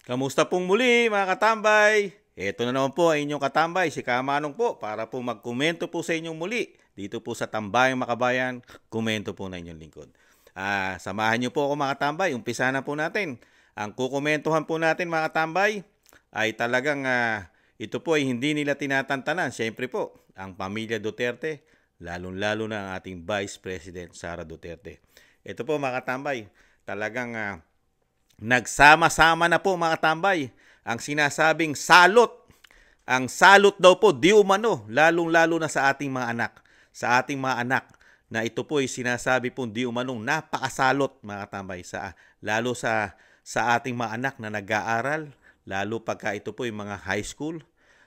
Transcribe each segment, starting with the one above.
Kamusta pong muli mga katambay? Ito na naman po ang inyong katambay, si Kamanong po, para po magkomento po sa inyong muli. Dito po sa Tambayang Makabayan, komento po na inyong lingkod. Samahan niyo po ako mga katambay, umpisa na po natin. Ang kukomentuhan po natin mga katambay ay talagang ito po ay hindi nila tinatantanan. Siyempre po, ang pamilya Duterte, lalong-lalo na ang ating Vice President Sara Duterte. Ito po mga katambay, talagang nagsama-sama na po mga tambay ang sinasabing salot. Ang salot daw po di umano, lalong-lalo na sa ating mga anak. Sa ating mga anak na ito po ay sinasabi po di umanong napakasalot mga tambay. Lalo sa ating mga anak na nag-aaral, lalo pagka ito po ay mga high school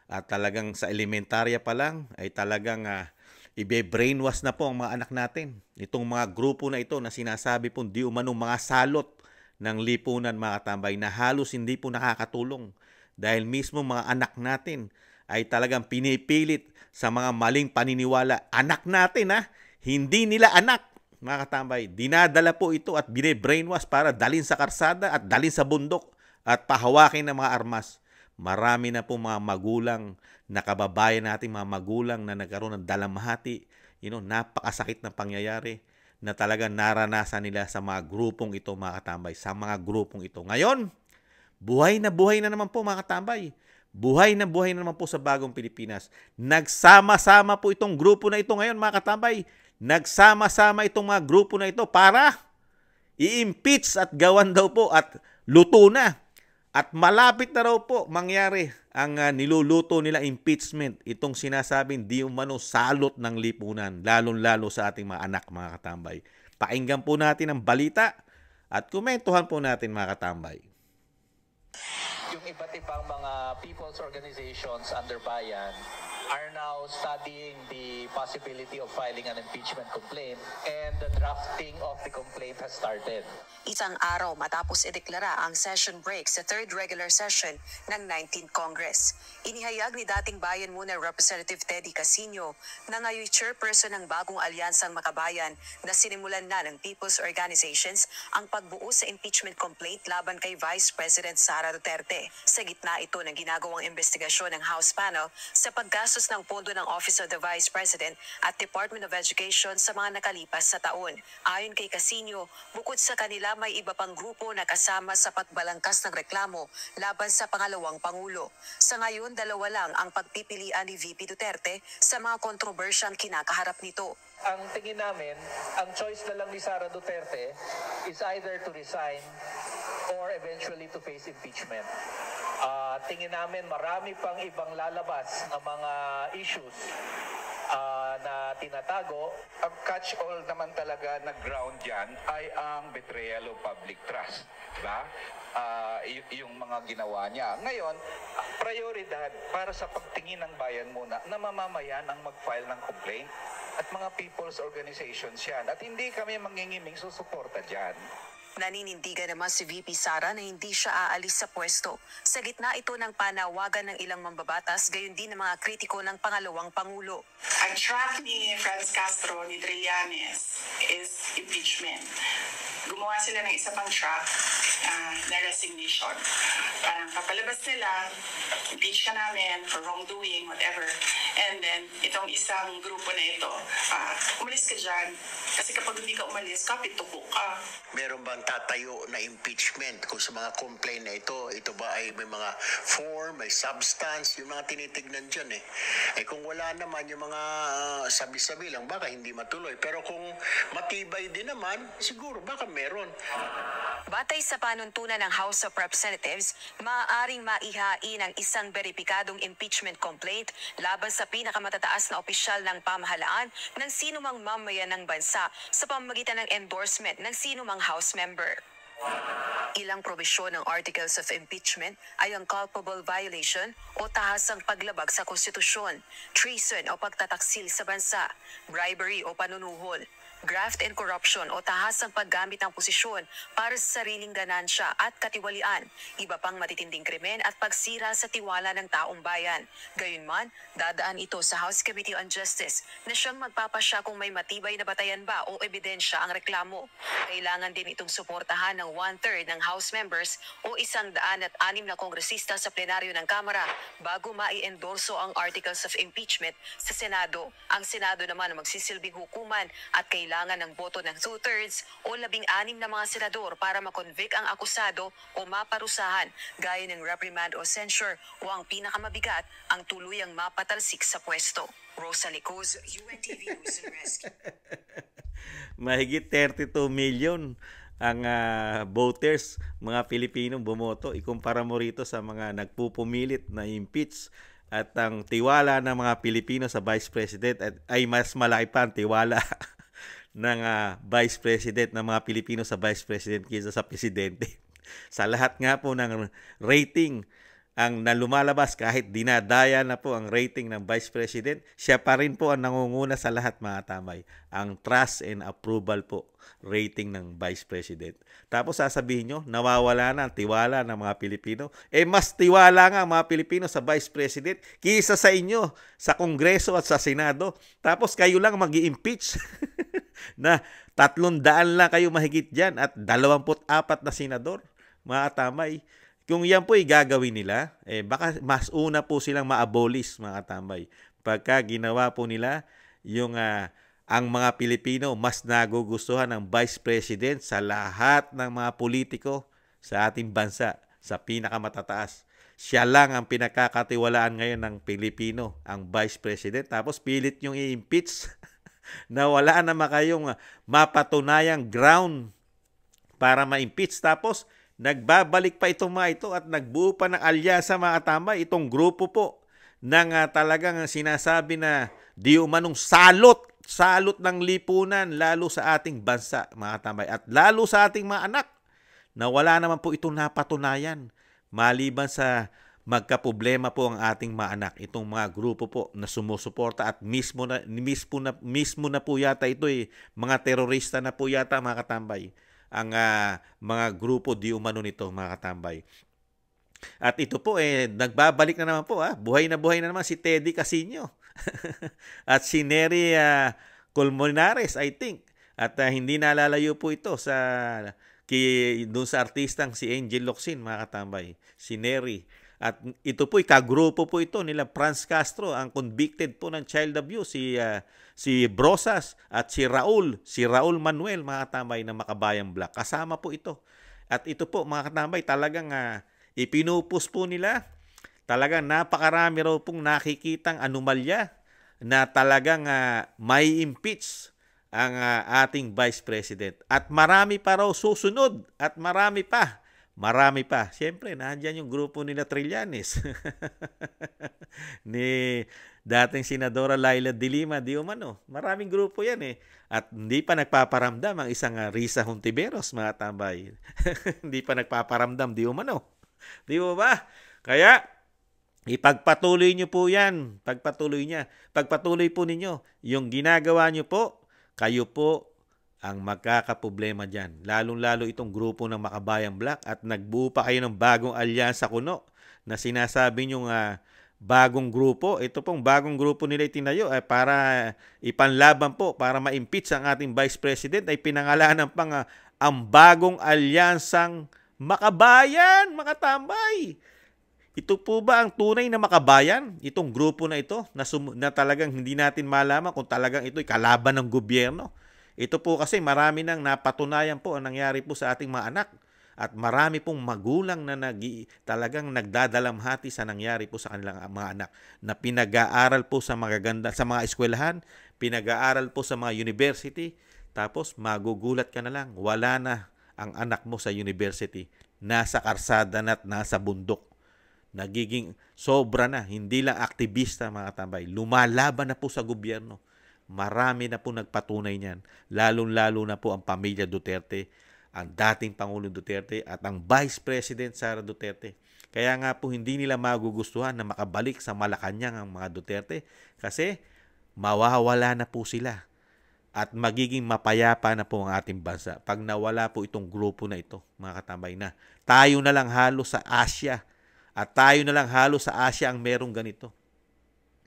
at talagang sa elementarya pa lang ay talagang ibe-brainwash na po ang mga anak natin. Itong mga grupo na ito na sinasabi po di umanong mga salot ng lipunan mga tambay na halos hindi po nakakatulong dahil mismo mga anak natin ay talagang pinipilit sa mga maling paniniwala. Anak natin hindi nila anak mga katambay. Dinadala po ito at bine-brainwash para dalhin sa karsada at dalhin sa bundok at pahawakin ng mga armas. Marami na po mga magulang na kababayan natin, mga magulang na nagkaroon ng dalamhati. Napakasakit na pangyayari na talagang naranasan nila sa mga grupong ito mga katambay, sa mga grupong ito. Ngayon, buhay na naman po mga katambay. Buhay na naman po sa bagong Pilipinas. Nagsama-sama po itong grupo na ito ngayon mga katambay. Nagsama-sama itong mga grupo na ito para i-impeach at gawan daw po at luto na. At malapit na raw po mangyari ang niluluto nila impeachment. Itong sinasabing di umano salot ng lipunan, lalong-lalo sa ating mga anak mga katambay. Pakinggan po natin ang balita at komentuhan po natin mga katambay. Yung iba't ibang mga people's organizations under Bayan are now studying the possibility of filing an impeachment complaint and the drafting of the complaint has started. Isang araw matapos ideklara ang session break sa third regular session ng 19th Congress. Inihayag ni dating Bayan Muna Representative Teddy Casino na ngayon chairperson ng bagong alyansang Makabayan na sinimulan na ng people's organizations ang pagbuo sa impeachment complaint laban kay Vice President Sara Duterte. Sa gitna ito ng ginagawang investigasyon ng House panel sa paggastos ng pondo ng Office of the Vice President at Department of Education sa mga nakalipas na taon. Ayon kay Casino, bukod sa kanila may iba pang grupo na kasama sa pagbalangkas ng reklamo laban sa pangalawang Pangulo. Sa ngayon, dalawa lang ang pagpipilian ni VP Duterte sa mga kontrobersyang kinakaharap nito. Ang tingin namin, ang choice na lang ni Sara Duterte is either to resign or eventually to face impeachment. Tingin namin marami pang ibang lalabas na mga issues na tinatago. Ang catch-all naman talaga na ground dyan ay ang betrayal of public trust. Diba? Yung mga ginawa niya. Ngayon, prioridad para sa pagtingin ng bayan muna na mamamayan ang mag-file ng complaint at mga people's organizations yan. At hindi kami mangingiming susuporta dyan. Naninindigan naman si VP Sara na hindi siya aalis sa pwesto. Sa gitna ito ng panawagan ng ilang mambabatas, gayon din ng mga kritiko ng pangalawang Pangulo. Ang track ni Franz Castro, ni Trillanes is impeachment. Gumawa sila ng isa pang track na resignation. Parang kapalabas nila, impeach ka namin for wrongdoing, whatever. And then, itong isang grupo na ito, umalis ka dyan. Kasi kapag hindi ka umalis, kapituko ka. Meron bang tatayo na impeachment kung sa mga complaint na ito ba ay may mga form, may substance, yung mga tinitignan dyan kung wala naman yung mga sabi-sabi lang, baka hindi matuloy. Pero kung matibay din naman, siguro baka meron. Batay sa panuntunan ng House of Representatives, maaaring maihain ang isang beripikadong impeachment complaint laban sa pinakamatataas na opisyal ng pamahalaan ng sinumang mamayan ng bansa sa pamamagitan ng endorsement ng sinumang House member. Ilang probisyon ng Articles of Impeachment ay ang culpable violation o tahasang paglabag sa konstitusyon, treason o pagtataksil sa bansa, bribery o panunuhol, graft and corruption o tahasang paggamit ng posisyon para sa sariling ganansya at katiwalian, iba pang matitinding krimen at pagsira sa tiwala ng taong bayan. Gayunman, dadaan ito sa House Committee on Justice na siyang magpapasya kung may matibay na batayan ba o ebidensya ang reklamo. Kailangan din itong suportahan ng 1/3 ng House members o 106 na kongresista sa plenaryo ng Kamara bago mai-endorso ang Articles of Impeachment sa Senado. Ang Senado naman magsisilbing hukuman at kailangan ng boto ng 2/3 o 16 na mga senador para makonvict ang akusado o maparusahan gaya ng reprimand o censure o ang pinakamabigat ang tuluyang mapatalsik sa pwesto. Rosa Licuz, UNTV News and Rescue. Mahigit 32 million ang voters, mga Pilipinong bumoto. Ikumpara mo rito sa mga nagpupumilit na impeach at ang tiwala ng mga Pilipino sa Vice President ay mas malaki pa ang tiwala ng Vice President ng mga Pilipino sa Vice President kaysa sa Presidente. Sa lahat nga po ng rating ang nalumalabas, kahit dinadaya na po ang rating ng Vice President, siya pa rin po ang nangunguna sa lahat, mga tamay. Ang trust and approval po rating ng Vice President. Tapos sasabihin nyo, nawawala na ang tiwala ng mga Pilipino. Mas tiwala nga ang mga Pilipino sa Vice President kaysa sa inyo, sa Kongreso at sa Senado. Tapos kayo lang mag-i-impeach na 300 lang kayo mahigit dyan at 24 na senador, mga tamay. Kung yan po gagawin nila, baka mas una po silang ma-abolish, mga tambay. Pagka ginawa po nila yung ang mga Pilipino mas nagugustuhan ng Vice President sa lahat ng mga politiko sa ating bansa, sa pinakamatataas. Siya lang ang pinakakatiwalaan ngayon ng Pilipino, ang Vice President. Tapos pilit yung i-impeach na wala naman kayong mapatunayang ground para ma-impeach. Tapos nagbabalik pa itong mga ito at nagbuo pa ng alyasa, mga tambay, itong grupo po ng talagang sinasabi na di umanong salot ng lipunan lalo sa ating bansa, mga tambay, at lalo sa ating mga anak na wala naman po itong napatunayan maliban sa magkaproblema po ang ating mga anak. Itong mga grupo po na sumusuporta at mismo na po yata ito mga terorista na po yata, mga katambay, ang mga grupo di umano nito, mga katambay. At ito po nagbabalik na naman po, buhay na naman si Teddy Casino at si Nery Colmenares, I think. At hindi nalalayo po ito doon sa artistang si Angel Locsin, mga katambay, si Nery. At ito po kagrupo po ito nila Franz Castro, ang convicted po ng child abuse, si Brosas at si Raul Manuel, mga katambay, na Makabayang Black. Kasama po ito. At ito po, mga katambay, talagang ipinupus po nila. Talagang napakarami raw pong nakikitang anomalya na talagang may impeach ang ating Vice President. At marami pa raw susunod at marami pa. Siyempre, nandiyan yung grupo nila Trillanes. Ni dating Senadora Laila de Lima, di umano. Maraming grupo yan At hindi pa nagpaparamdam ang isang Risa Hontiveros, mga tambay. Hindi pa nagpaparamdam, di umano. Di ba? Kaya, ipagpatuloy nyo po yan. Pagpatuloy po ninyo. Yung ginagawa nyo po, kayo po ang magkakaproblema dyan. Lalong-lalo itong grupo ng Makabayang Black at nagbuo pa kayo ng bagong alyansa kuno na sinasabi nyo bagong grupo. Ito pong bagong grupo nila itinayo para ipanlaban po, para ma-impeach ang ating Vice President ay pinangalanan pang ang bagong alyansang Makabayan, mga tambay. Ito po ba ang tunay na makabayan? Itong grupo na ito na talagang hindi natin malaman kung talagang ito'y kalaban ng gobyerno. Ito po kasi marami nang napatunayan po ang nangyari po sa ating mga anak. At marami pong magulang na talagang nagdadalamhati sa nangyari po sa kanilang mga anak. Na pinag-aaral po sa mga eskwelahan, pinag-aaral po sa mga university. Tapos magugulat ka na lang, wala na ang anak mo sa university. Nasa karsada na at nasa bundok. Nagiging sobra na, hindi lang aktivista, mga tambay. Lumalaban na po sa gobyerno. Marami na po nagpatunay niyan. Lalong-lalo na po ang pamilya Duterte, ang dating Pangulong Duterte at ang Vice President Sara Duterte. Kaya nga po hindi nila magugustuhan na makabalik sa Malacanang ang mga Duterte kasi mawawala na po sila. at magiging mapayapa na po ang ating bansa pag nawala po itong grupo na ito, mga katambay, na tayo na lang halos sa Asia at tayo na lang halos sa Asia ang merong ganito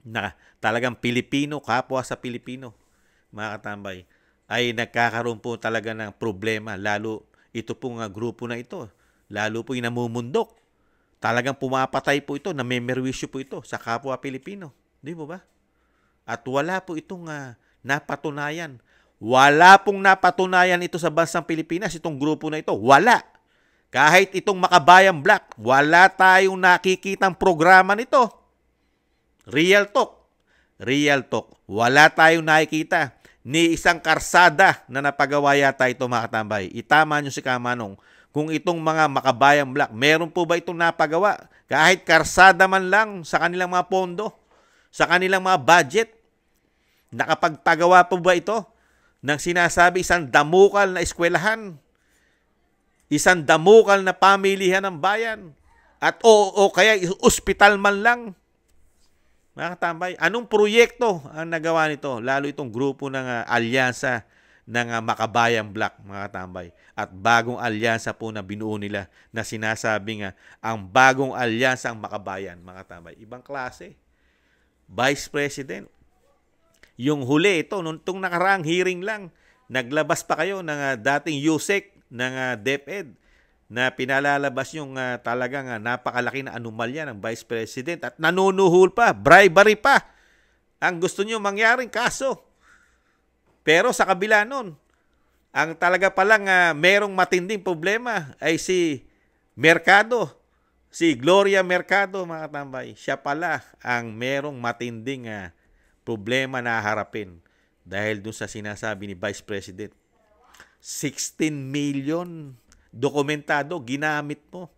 na talagang Pilipino, kapwa sa Pilipino, mga katambay, ay nagkakaroon po talaga ng problema, lalo ito pong grupo na ito, lalo po yung namumundok. Talagang pumapatay po ito, namemerwisyo po ito sa kapwa Pilipino. Di ba? At wala po itong napatunayan. Wala pong napatunayan ito sa bansang Pilipinas, itong grupo na ito. Wala. Kahit itong Makabayan Black, wala tayong nakikitang programa nito. Real talk. Real talk. Wala tayong nakikita ni isang karsada na napagawa yata ito, mga katambay. Itama nyo si Kamanong. Kung itong mga Makabayan Black, meron po ba itong napagawa? Kahit karsada man lang sa kanilang mga pondo, sa kanilang mga budget, nakapagpagawa po ba ito ng sinasabi isang damukal na eskwelahan, isang damukal na pamilihan ng bayan, at o kaya ospital man lang? Mga katambay, anong proyekto ang nagawa nito? Lalo itong grupo ng alyansa ng Makabayan Black, mga katambay. At bagong alyansa po na binuo nila na sinasabing ang bagong alyansa ang Makabayan, mga katambay. Ibang klase. Vice President. Yung huli ito, nung nakaraang hearing lang, naglabas pa kayo ng dating USEC ng DepEd na pinalalabas yung talagang napakalaki na anomalya ng Vice President at nanunuhol pa, bribery pa ang gusto nyo mangyaring kaso. Pero sa kabila nun, ang talaga palang merong matinding problema ay si Mercado, si Gloria Mercado, mga katambay. Siya pala ang merong matinding problema na harapin dahil dun sa sinasabi ni Vice President. 16 million dokumentado, ginamit mo.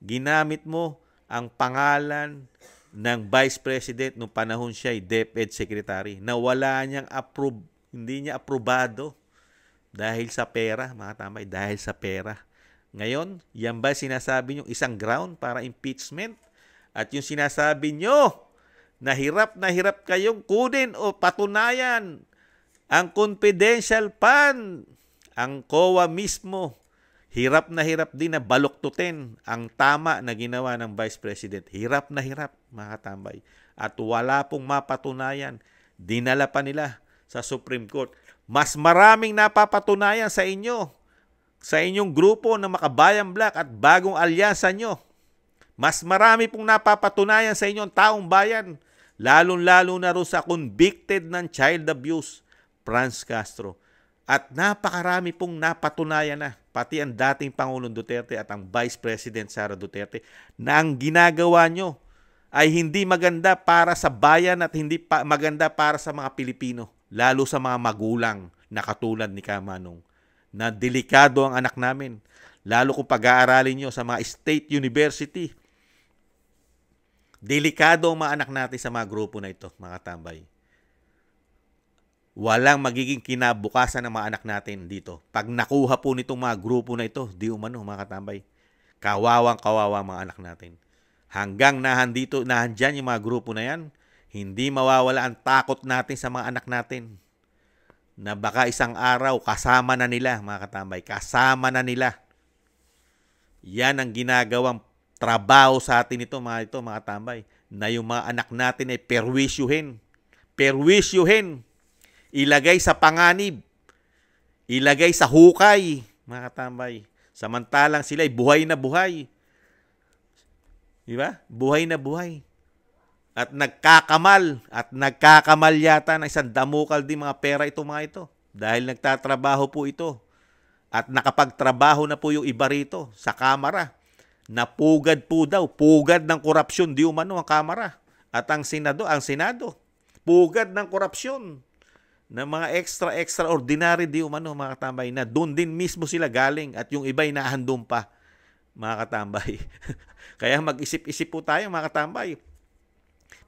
Ginamit mo ang pangalan ng Vice President nung panahon siya ay DepEd Secretary na wala niyang hindi niya aprobado dahil sa pera, mga tambay, dahil sa pera. Ngayon, yan ba sinasabi niyo isang ground para impeachment? At yung sinasabi niyo na hirap kayong kunin o patunayan ang confidential fund. Ang COA mismo, hirap na hirap din na baluktutin ang tama na ginawa ng Vice President. Hirap na hirap, mga katambay. At wala pong mapatunayan. Dinala pa nila sa Supreme Court. Mas maraming napapatunayan sa inyo, sa inyong grupo na Makabayan Black at bagong alyansa nyo. Mas marami pong napapatunayan sa inyong taong bayan, lalong-lalo na rin sa convicted ng child abuse, Franz Castro. At napakarami pong napatunayan na, pati ang dating Pangulong Duterte at ang Vice President Sara Duterte, na ang ginagawa nyo ay hindi maganda para sa bayan at hindi maganda para sa mga Pilipino, lalo sa mga magulang na katulad ni Kamanong, na delikado ang anak namin, lalo kung pag-aaralin nyo sa mga state university. Delikado ang mga anak natin sa mga grupo na ito, mga tambay. Walang magiging kinabukasan ng mga anak natin dito. Pag nakuha po nitong mga grupo na ito, di umano, mga katambay, kawawang-kawawa mga anak natin. Hanggang nahandyan yung mga grupo na yan, hindi mawawala ang takot natin sa mga anak natin. Na baka isang araw, kasama na nila, mga katambay, kasama na nila. Yan ang ginagawang trabaho sa atin ito, mga tambay, na yung mga anak natin ay perwisyuhin. Perwisyuhin. Ilagay sa panganib, ilagay sa hukay, mga katambay. Samantalang sila ay buhay na buhay. Di ba? Buhay na buhay. At nagkakamal yata ng isang damukal din mga pera ito, mga ito. Dahil nagtatrabaho po ito. At nakapagtrabaho na po yung iba rito sa Kamara. Napugad po daw, pugad ng korupsyon, di umano ang Kamara. At ang Senado, pugad ng korupsyon. Na mga extraordinary di umano, mga katambay, na doon din mismo sila galing at yung iba ay nahandong pa, mga katambay. Kaya mag-isip-isip po tayo, mga katambay.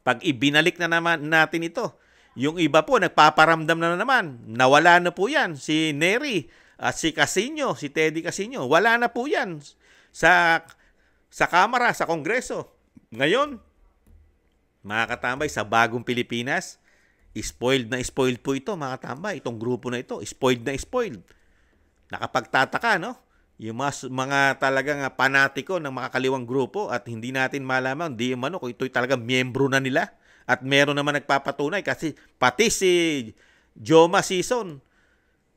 Pag ibinalik na naman natin ito, yung iba po nagpaparamdam na naman, nawala na po yan, si Nery at si Casino, si Teddy Casino, wala na po yan sa Kamara, sa Kongreso. Ngayon, mga katambay, sa bagong Pilipinas, Spoiled na spoiled po ito, mga katambay. Itong grupo na ito, spoiled na spoiled. Nakapagtataka, no? Yung mga talagang panatiko ng makakaliwang grupo at hindi natin malaman, di umano, kung ito'y talagang miyembro na nila. At meron naman nagpapatunay kasi pati si Joma Sison,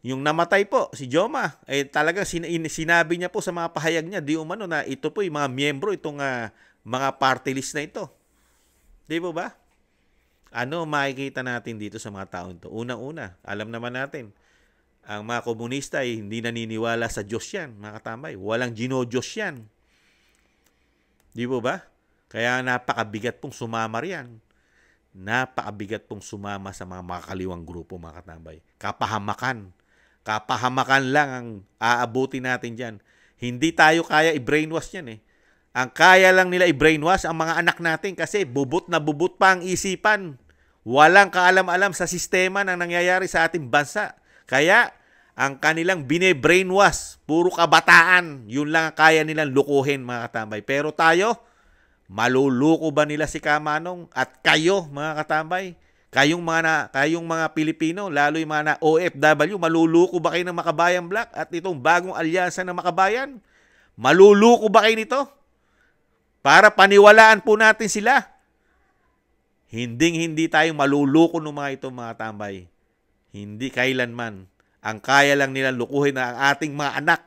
yung namatay po, si Joma, ay talagang sinabi niya po sa mga pahayag niya, di umano na ito po yung mga miyembro, itong mga party list na ito. Di po ba? Ano makikita natin dito sa mga taon ito? Unang-una, alam naman natin, ang mga komunista ay hindi naniniwala sa Diyos yan, mga katambay. Walang ginodiyos yan. Di po ba? Kaya napakabigat pong sumama riyan. Napakabigat pong sumama sa mga makakaliwang grupo, mga katambay. Kapahamakan. Kapahamakan lang ang aabuti natin dyan. Hindi tayo kaya i-brainwash yan eh. Ang kaya lang nila i-brainwash ang mga anak natin kasi bubut na bubut pa ang isipan. Walang kaalam-alam sa sistema ng nangyayari sa ating bansa. Kaya, ang kanilang bine-brainwash, puro kabataan, yun lang ang kaya nilang lukuhin, mga katambay. Pero tayo, maluluko ba nila si Kamanong? At kayo, mga katambay, kayong mga Pilipino, lalo yung mga OFW, maluluko ba kayo ng Makabayan Black? At itong bagong alyansa ng Makabayan, maluluko ba kayo nito? Para paniwalaan po natin sila. Hindi tayo maluluko ng mga ito, mga tambay. Hindi kailanman. Ang kaya lang nila lukuhin na ang ating mga anak.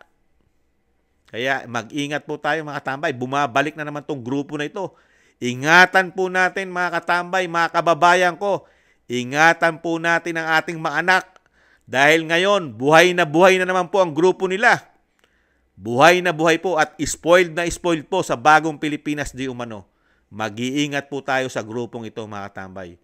Kaya mag-ingat po tayo, mga katambay. Bumabalik na naman tong grupo na ito. Ingatan po natin, mga katambay, mga kababayan ko. Ingatan po natin ang ating mga anak. Dahil ngayon, buhay na naman po ang grupo nila. Buhay na buhay po at spoiled na spoiled po sa bagong Pilipinas di umano. Mag-iingat po tayo sa grupong ito, mga katambay.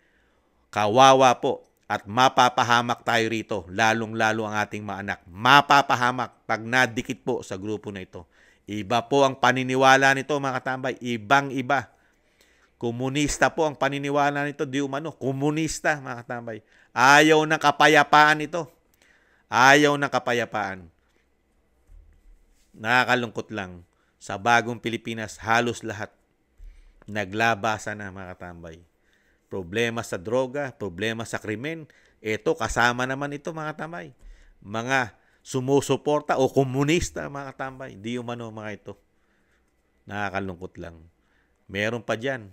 Kawawa po at mapapahamak tayo rito, lalong-lalo ang ating mga anak. Mapapahamak pag nadikit po sa grupo na ito. Iba po ang paniniwala nito, mga katambay. Ibang-iba. Komunista po ang paniniwala nito, di umano. Komunista, mga katambay. Ayaw ng kapayapaan ito. Ayaw ng kapayapaan. Nakakalungkot lang. Sa bagong Pilipinas, halos lahat naglabasan na, mga katambay. Problema sa droga, problema sa krimen. Ito, kasama naman ito, mga katambay. Mga sumusuporta o komunista, mga katambay. Di umano, mga ito. Nakakalungkot lang. Meron pa dyan.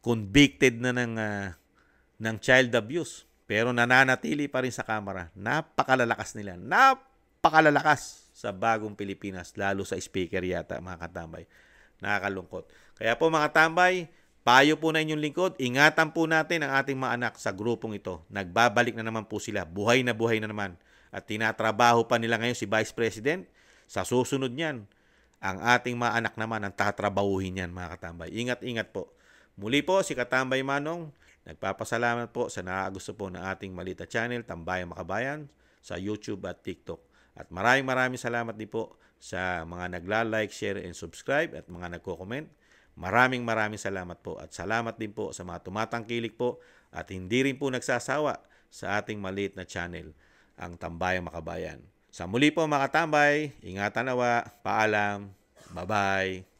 Convicted na ng child abuse. Pero nananatili pa rin sa kamera. Napakalalakas nila. Napakalalakas sa bagong Pilipinas. Lalo sa speaker yata, mga katambay. Nakakalungkot. Kaya po, mga katambay, payo po na inyong lingkod. Ingatan po natin ang ating mga anak sa grupong ito. Nagbabalik na naman po sila. Buhay na naman. At tinatrabaho pa nila ngayon si Vice President. Sa susunod niyan, ang ating mga anak naman ang tatrabahuhin yan, mga katambay. Ingat-ingat po. Muli po, si Katambay Manong, nagpapasalamat po sa nakagusto po ng ating malita channel, Tambayang Makabayan, sa YouTube at TikTok. At maraming salamat din po sa mga nagla-like, share, and subscribe at mga nagko-comment. Maraming salamat po. At salamat din po sa mga tumatangkilik po at hindi rin po nagsasawa sa ating maliit na channel, ang Tambayang Makabayan. Sa muli po, mga katambay, ingatan nawa, paalam, bye-bye.